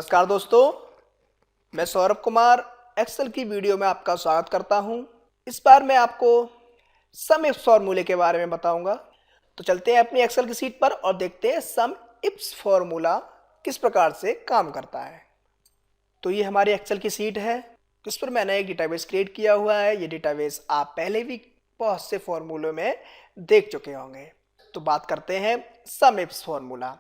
नमस्कार दोस्तों, मैं सौरभ कुमार एक्सेल की वीडियो में आपका स्वागत करता हूं। इस बार मैं आपको सम इफ्स फॉर्मूले के बारे में बताऊंगा। तो चलते हैं अपनी एक्सेल की सीट पर और देखते हैं सम इफ्स फॉर्मूला किस प्रकार से काम करता है। तो ये हमारी एक्सेल की सीट है जिस पर मैंने एक डेटाबेस क्रिएट किया हुआ है। ये डेटाबेस आप पहले भी बहुत से फॉर्मूलों में देख चुके होंगे। तो बात करते हैं सम इफ्स फॉर्मूला।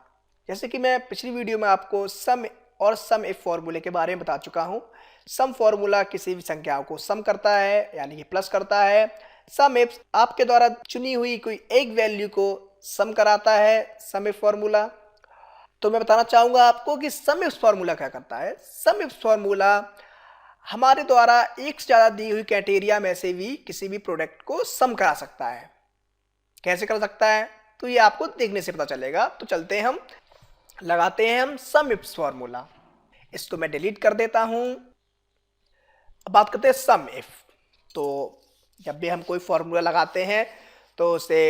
जैसे कि मैं पिछली वीडियो में आपको सम और सम इफ फॉर्मूले के बारे में बता चुका हूं। सम फॉर्मूला किसी भी संख्याओं को सम करता है यानी कि प्लस करता है। सम इफ आपके द्वारा चुनी हुई कोई एक वैल्यू को सम कराता है सम इफ फॉर्मूला। तो मैं बताना चाहूंगा आपको कि सम इफ फॉर्मूला क्या करता है। सम इफ फॉर्मूला हमारे द्वारा एक से ज़्यादा दी हुई क्राइटेरिया में से भी किसी भी प्रोडक्ट को सम करा सकता है। कैसे कर सकता है तो ये आपको देखने से पता चलेगा। तो चलते हैं, हम लगाते हैं हम सम इफ्स फॉर्मूला। इसको मैं डिलीट कर देता हूं। अब बात करते हैं सम इफ। तो जब भी हम कोई फॉर्मूला लगाते हैं तो उसे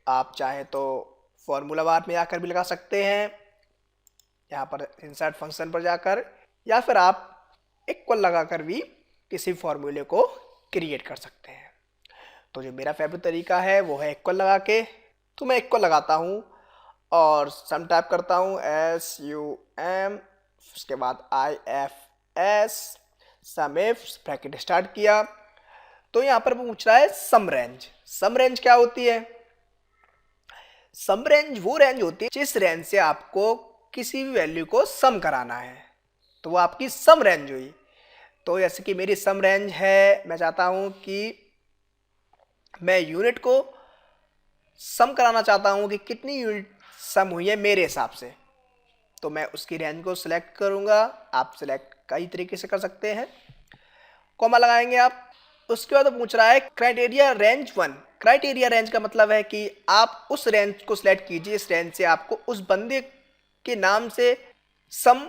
आप चाहे तो फॉर्मूला बार में जाकर भी लगा सकते हैं, यहाँ पर इंसर्ट फंक्शन पर जाकर, या फिर आप इक्वल लगाकर भी किसी फॉर्मूले को क्रिएट कर सकते हैं। तो जो मेरा फेवरेट तरीका है वो है इक्वल लगा के। तो मैं इक्वल लगाता हूँ और सम टाइप करता हूँ SUM, उसके बाद IFS, sum if bracket start किया। तो यहाँ पर पूछ रहा है सम रेंज। सम रेंज क्या होती है? सम रेंज वो रेंज होती है जिस रेंज से आपको किसी भी वैल्यू को सम कराना है, तो वो आपकी सम रेंज हुई। तो जैसे कि मेरी सम रेंज है, मैं चाहता हूँ कि मैं यूनिट को सम कराना चाहता हूँ कि कितनी यूनिट सम हुई है मेरे हिसाब से। तो मैं उसकी रेंज को सिलेक्ट करूँगा। आप सिलेक्ट कई तरीके से कर सकते हैं। कॉमा लगाएंगे आप। उसके बाद पूछ रहा है क्राइटेरिया रेंज 1। क्राइटेरिया रेंज का मतलब है कि आप उस रेंज को सिलेक्ट कीजिए, इस रेंज से आपको उस बंदे के नाम से सम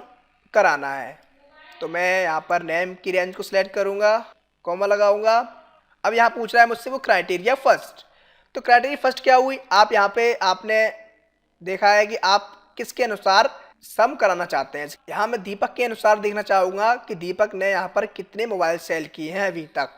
कराना है। तो मैं यहाँ पर नेम की रेंज को सिलेक्ट करूँगा, कॉमा लगाऊंगा। अब यहाँ पूछ रहा है मुझसे वो क्राइटेरिया फर्स्ट। तो क्राइटेरिया फर्स्ट क्या हुई? आप यहाँ पे आपने देखा है कि आप किसके अनुसार सम कराना चाहते हैं। यहाँ मैं दीपक के अनुसार देखना चाहूँगा कि दीपक ने यहाँ पर कितने मोबाइल सेल किए हैं अभी तक।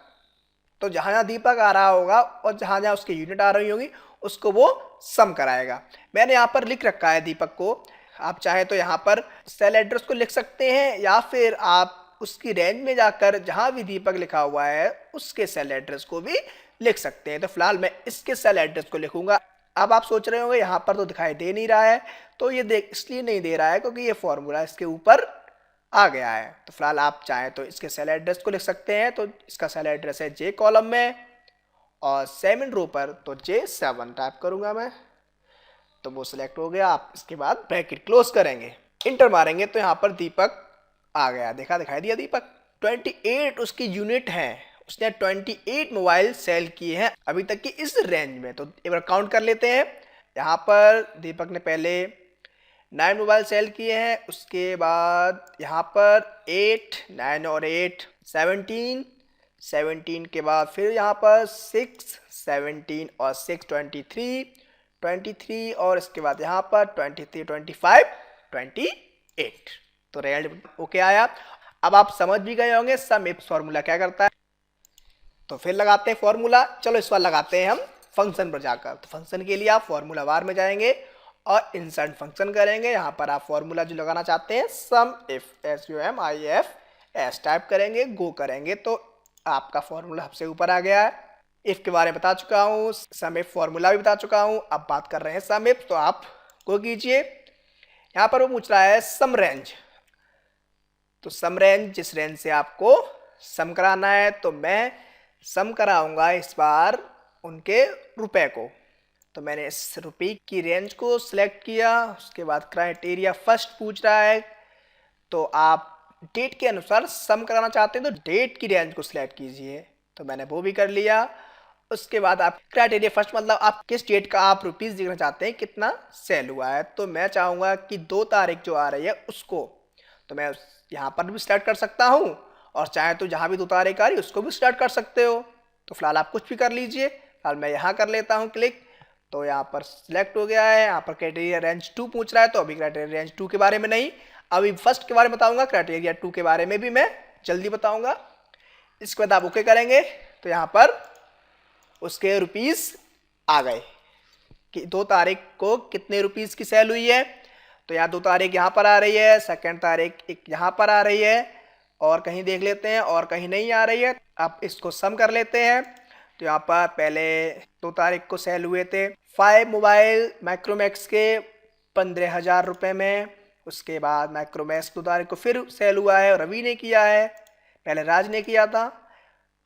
तो जहाँ जहाँ दीपक आ रहा होगा और जहाँ जहाँ उसकी यूनिट आ रही होगी उसको वो सम कराएगा। मैंने यहाँ पर लिख रखा है दीपक को। आप चाहे तो यहाँ पर सेल एड्रेस को लिख सकते हैं या फिर आप उसकी रेंज में जाकर जहाँ भी दीपक लिखा हुआ है उसके सेल एड्रेस को भी लिख सकते हैं। तो फिलहाल मैं इसके सेल एड्रेस को लिखूंगा। अब आप सोच रहे होंगे यहाँ पर तो दिखाई दे नहीं रहा है। तो ये देख इसलिए नहीं दे रहा है क्योंकि ये फॉर्मूला इसके ऊपर आ गया है। तो फिलहाल आप चाहें तो इसके सेल एड्रेस को लिख सकते हैं। तो इसका सेल एड्रेस है J कॉलम में और 7 रो पर, तो J7 टाइप करूंगा मैं। तो वो सिलेक्ट हो गया। आप इसके बाद ब्रैकेट क्लोज करेंगे, इंटर मारेंगे तो यहाँ पर दीपक आ गया। देखा, दिखाई दिया दीपक। 28 उसकी यूनिट है। उसने 28 मोबाइल सेल किए हैं अभी तक की इस रेंज में। तो एक बार काउंट कर लेते हैं। यहाँ पर दीपक ने पहले 9 मोबाइल सेल किए हैं, उसके बाद यहाँ पर 8, 9 और 8 17, 17 के बाद फिर यहाँ पर 6, 17 और 6 23, 23 और इसके बाद यहाँ पर 23, 25, 28। तो रेंज ओके आया। अब आप समझ भी गए होंगे सम इफ फॉर्मूला क्या करता है। तो फिर लगाते हैं फॉर्मूला। चलो इस बार लगाते हैं हम फंक्शन पर जाकर। तो फंक्शन के लिए आप फॉर्मूला बार में जाएंगे और इंसर्ट फंक्शन करेंगे। यहाँ पर आप फॉर्मूला जो लगाना चाहते हैं सम इफ SUMIFS टाइप करेंगे, गो करेंगे तो आपका फॉर्मूला सबसे ऊपर आ गया है। इफ के बारे में बता चुका हूँ, सम इफ फॉर्मूला भी बता चुका हूँ। अब बात कर रहे हैं सम इफ। तो आप गो कीजिए। यहाँ पर वो पूछ रहा है सम रेंज। तो सम रेंज जिस रेंज से आपको सम कराना है, तो मैं सम कराऊंगा इस बार उनके रुपए को। तो मैंने इस रुपये की रेंज को सिलेक्ट किया। उसके बाद क्राइटेरिया फर्स्ट पूछ रहा है, तो आप डेट के अनुसार सम कराना चाहते हैं तो डेट की रेंज को सिलेक्ट कीजिए। तो मैंने वो भी कर लिया। उसके बाद आप क्राइटेरिया फर्स्ट मतलब आप किस डेट का आप रुपीज़ देखना चाहते हैं, कितना सेल हुआ है। तो मैं चाहूँगा कि 2 तारीख जो आ रही है उसको। तो मैं यहाँ पर भी स्टार्ट कर सकता हूँ और चाहे तो जहाँ भी 2 तारीख आ रही है उसको भी स्टार्ट कर सकते हो। तो फिलहाल आप कुछ भी कर लीजिए। फिलहाल मैं यहाँ कर लेता हूँ क्लिक। तो यहाँ पर सिलेक्ट हो गया है। यहाँ पर क्राइटेरिया रेंज 2 पूछ रहा है, तो अभी क्राइटेरिया रेंज 2 के बारे में नहीं, अभी फर्स्ट के बारे में बताऊंगा, क्राइटेरिया 2 के बारे में भी मैं जल्दी बताऊंगा। इसके बाद आप ओके करेंगे तो यहाँ पर उसके रुपीस आ गए कि 2 तारीख को कितने रुपीस की सेल हुई है। तो यहाँ 2 तारीख यहाँ पर आ रही है, सेकंड तारीख एक यहाँ पर आ रही है, और कहीं देख लेते हैं और कहीं नहीं आ रही है। आप इसको सम कर लेते हैं। तो यहाँ पर पहले 2 तारीख को सेल हुए थे 5 मोबाइल माइक्रोमैक्स के 15,000 रुपये में। उसके बाद माइक्रोमैक्स 2 तारीख को फिर सेल हुआ है, रवि ने किया है, पहले राज ने किया था।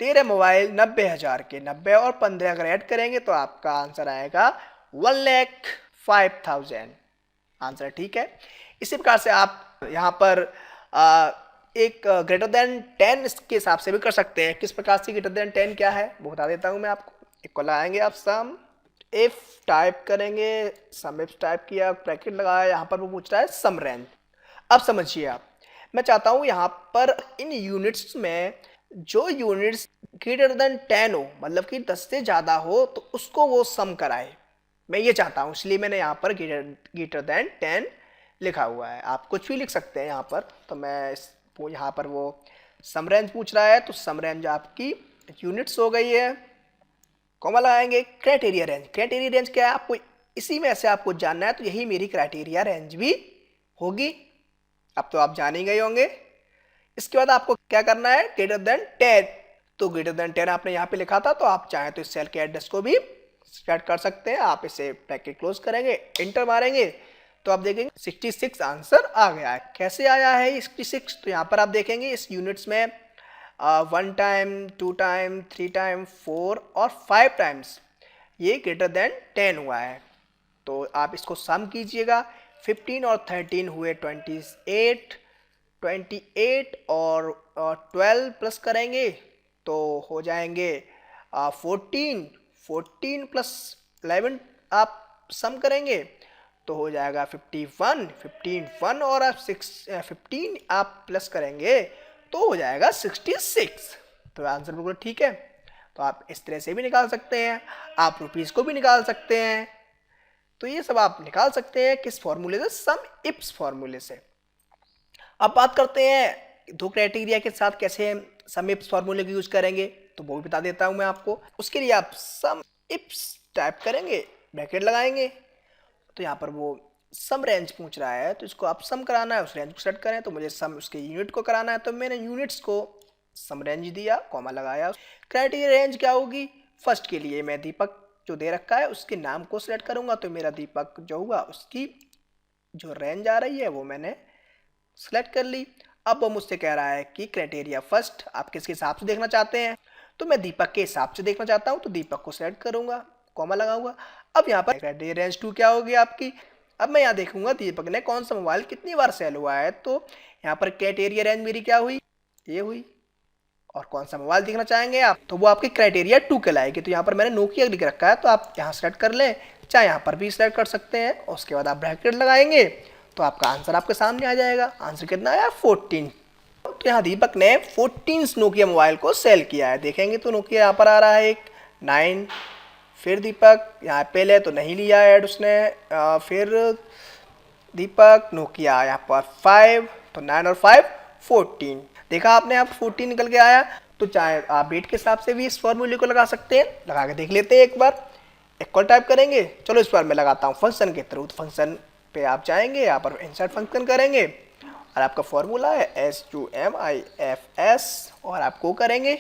13 मोबाइल 90,000 के, 90 और 15 अगर ऐड करेंगे तो आपका आंसर आएगा 1,05,000। आंसर ठीक है। इसी प्रकार से आप यहाँ पर एक ग्रेटर देन 10 के हिसाब से भी कर सकते हैं। किस प्रकार से ग्रेटर देन 10 क्या है वो बता देता हूँ मैं आपको। इक्वल लगाएंगे आप सम इफ टाइप करेंगे, सम इफ टाइप किया, ब्रैकेट लगाया, यहाँ पर वो पूछ रहा है सम रेंज। अब समझिए आप, मैं चाहता हूँ यहाँ पर इन यूनिट्स में जो यूनिट्स ग्रेटर देन 10 हो, मतलब कि 10 से ज़्यादा हो, तो उसको वो सम कराए। मैं ये चाहता हूँ, इसलिए मैंने यहाँ पर ग्रेटर देन 10 लिखा हुआ है। आप कुछ भी लिख सकते हैं यहाँ पर। तो मैं यहाँ पर वो सम रेंज पूछ रहा है, तो सम रेंज आपकी यूनिट्स हो गई है। कॉमा लगाएंगे। क्राइटेरिया रेंज, क्राइटेरिया रेंज क्या है आपको इसी में से आपको जानना है, तो यही मेरी क्राइटेरिया रेंज भी होगी। अब तो आप जान ही गए होंगे। इसके बाद आपको क्या करना है, ग्रेटर देन 10। तो ग्रेटर देन 10 आपने यहाँ पे लिखा था, तो आप चाहें तो इस सेल के एड्रेस को भी स्टार्ट कर सकते हैं। आप इसे ब्रैकेट क्लोज करेंगे, इंटर मारेंगे, तो आप देखेंगे 66 आंसर आ गया है। कैसे आया है 66? तो यहाँ पर आप देखेंगे इस यूनिट्स में 1 टाइम, 2 टाइम, 3 टाइम, 4 और 5 टाइम्स ये ग्रेटर देन 10 हुआ है। तो आप इसको सम कीजिएगा। 15 और 13 हुए 28, 28 और 12 प्लस करेंगे तो हो जाएंगे 14, 14 प्लस 11 आप सम करेंगे तो हो जाएगा 51, 15 और आप 15 आप प्लस करेंगे तो हो जाएगा 66। तो आंसर बिल्कुल ठीक है। तो आप इस तरह से भी निकाल सकते हैं, आप रुपीस को भी निकाल सकते हैं। तो ये सब आप निकाल सकते हैं किस फॉर्मूले से, सम इप्स फॉर्मूले से। अब बात करते हैं 2 क्राइटेरिया के साथ कैसे सम इप्स फॉर्मूले का यूज करेंगे, तो वो भी बता देता हूं मैं आपको। उसके लिए आप सम इप्स टाइप करेंगे, ब्रैकेट लगाएंगे, तो यहाँ पर वो सम रेंज पूछ रहा है, तो इसको आप सम कराना है, उस रेंज को सेट करें। तो मुझे सम उसके यूनिट को कराना है, तो मैंने यूनिट्स को सम रेंज दिया, कॉमा लगाया। क्राइटेरिया रेंज क्या होगी, फर्स्ट के लिए मैं दीपक जो दे रखा है उसके नाम को सिलेक्ट करूंगा, तो मेरा दीपक जो हुआ उसकी जो रेंज आ रही है वो मैंने सेलेक्ट कर ली। अब वो मुझसे कह रहा है कि क्राइटेरिया फर्स्ट आप किसके हिसाब से देखना चाहते हैं, तो मैं दीपक के हिसाब से देखना चाहता हूँ, तो दीपक को सेलेक्ट करूंगा, कॉमा लगाऊंगा। अब यहाँ पर क्राइटेरिया रेंज 2 क्या होगी आपकी। अब मैं यहाँ देखूंगा दीपक ने कौन सा मोबाइल कितनी बार सेल हुआ है, तो यहाँ पर क्राइटेरिया रेंज मेरी क्या हुई, ये हुई। और कौन सा मोबाइल देखना चाहेंगे आप, तो वो आपकी क्राइटेरिया 2 कहलाएगी। तो यहाँ पर मैंने नोकिया लिख रखा है, तो आप यहाँ सेलेक्ट कर लें, चाहे यहाँ पर भी सेलेक्ट कर सकते हैं। और उसके बाद आप ब्रैकेट लगाएंगे तो आपका आंसर आपके सामने आ जाएगा। आंसर कितना आया, 14। तो यहाँ दीपक ने 14 नोकिया मोबाइल को सेल किया है। देखेंगे तो नोकिया यहाँ पर आ रहा है एक 9, फिर दीपक यहाँ पहले तो नहीं लिया ऐड उसने, फिर दीपक नोकिया यहाँ पर 5, तो 9 और 5 14। देखा आपने, आप 14 निकल के आया। तो चाहे आप डेट के हिसाब से भी इस फॉर्मूले को लगा सकते हैं, लगा के देख लेते हैं एक बार। इक्वल टाइप करेंगे, चलो इस बार मैं लगाता हूँ फंक्शन के थ्रू। तो फंक्शन पे आप जाएंगे, यहाँ पर इंसर्ट फंक्शन करेंगे और आपका फॉर्मूला है SUMIFS और आपको करेंगे,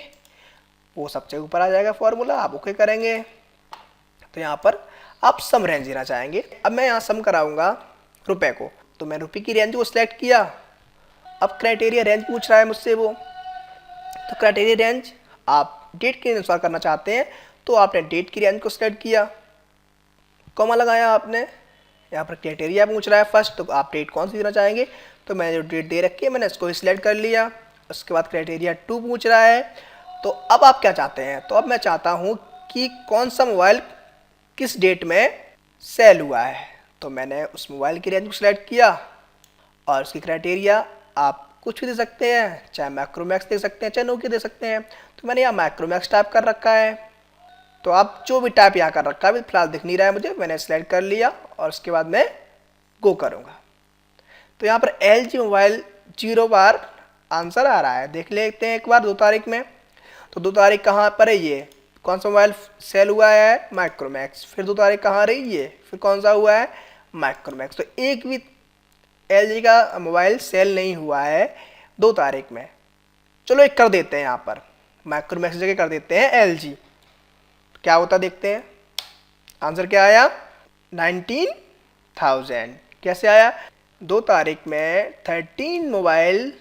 वो सबसे ऊपर आ जाएगा फॉर्मूला, आप ओके करेंगे। तो यहाँ पर आप सम रेंज देना चाहेंगे। अब मैं यहाँ सम कराऊंगा रुपए को, तो मैं रुपए की रेंज को सिलेक्ट किया। अब क्राइटेरिया रेंज पूछ रहा है मुझसे वो, तो क्राइटेरिया रेंज आप डेट के अनुसार करना चाहते हैं, तो आपने डेट की रेंज को सिलेक्ट किया, कॉमा लगाया आपने। यहाँ पर क्राइटेरिया पूछ रहा है फर्स्ट, तो आप डेट कौन सी देना चाहेंगे, तो मैंने जो डेट दे रखी है मैंने इसको सिलेक्ट कर लिया। उसके बाद क्राइटेरिया 2 पूछ रहा है, तो अब आप क्या चाहते हैं, तो अब मैं चाहता हूँ कि कौन सा मोबाइल किस डेट में सेल हुआ है। तो मैंने उस मोबाइल की रेंज को सिलेक्ट किया और उसकी क्राइटेरिया आप कुछ भी दे सकते हैं, चाहे माइक्रोमैक्स दे सकते हैं, चाहे नोकिया दे सकते हैं। तो मैंने यहाँ माइक्रोमैक्स टाइप कर रखा है, तो आप जो भी टाइप यहाँ कर रखा है फिलहाल दिख नहीं रहा है मुझे, मैंने सेलेक्ट कर लिया और उसके बाद मैं गो करूँगा। तो तो यहाँ पर LG मोबाइल 0 बार आंसर आ रहा है। देख लेते हैं एक बार 2 तारीख में। तो 2 तारीख कहाँ पर है, ये कौन सा मोबाइल सेल हुआ है, माइक्रोमैक्स। फिर 2 तारीख कहाँ रही ये, फिर कौन सा हुआ है, माइक्रोमैक्स। तो एक भी LG का मोबाइल सेल नहीं हुआ है 2 तारीख में। चलो एक कर देते हैं, यहाँ पर माइक्रोमैक्स जगह कर देते हैं LG। क्या होता देखते हैं, आंसर क्या आया, 19,000। कैसे आया, 2 तारीख में 13 मोबाइल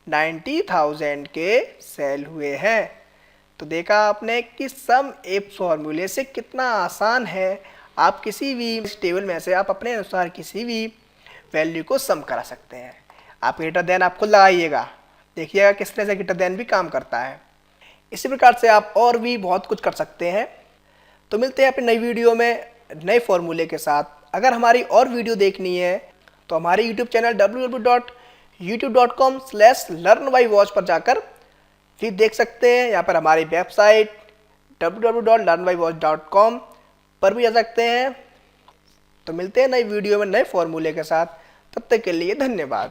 90,000 के सेल हुए हैं। तो देखा आपने कि सम एप फॉर्मूले से कितना आसान है। आप किसी भी टेबल में से आप अपने अनुसार किसी भी वैल्यू को सम करा सकते हैं। आप ग्रेटर देन आप खुद लगाइएगा, देखिएगा किस तरह से ग्रेटर देन भी काम करता है। इसी प्रकार से आप और भी बहुत कुछ कर सकते हैं। तो मिलते हैं अपनी नई वीडियो में नए फॉर्मूले के साथ। अगर हमारी और वीडियो देखनी है तो हमारे यूट्यूब चैनल www.youtube.com/learnbywatch पर जाकर भी देख सकते हैं। यहाँ पर हमारी वेबसाइट www.learnbywatch.com पर भी जा सकते हैं। तो मिलते हैं नई वीडियो में नए फॉर्मूले के साथ, तब तक के लिए धन्यवाद।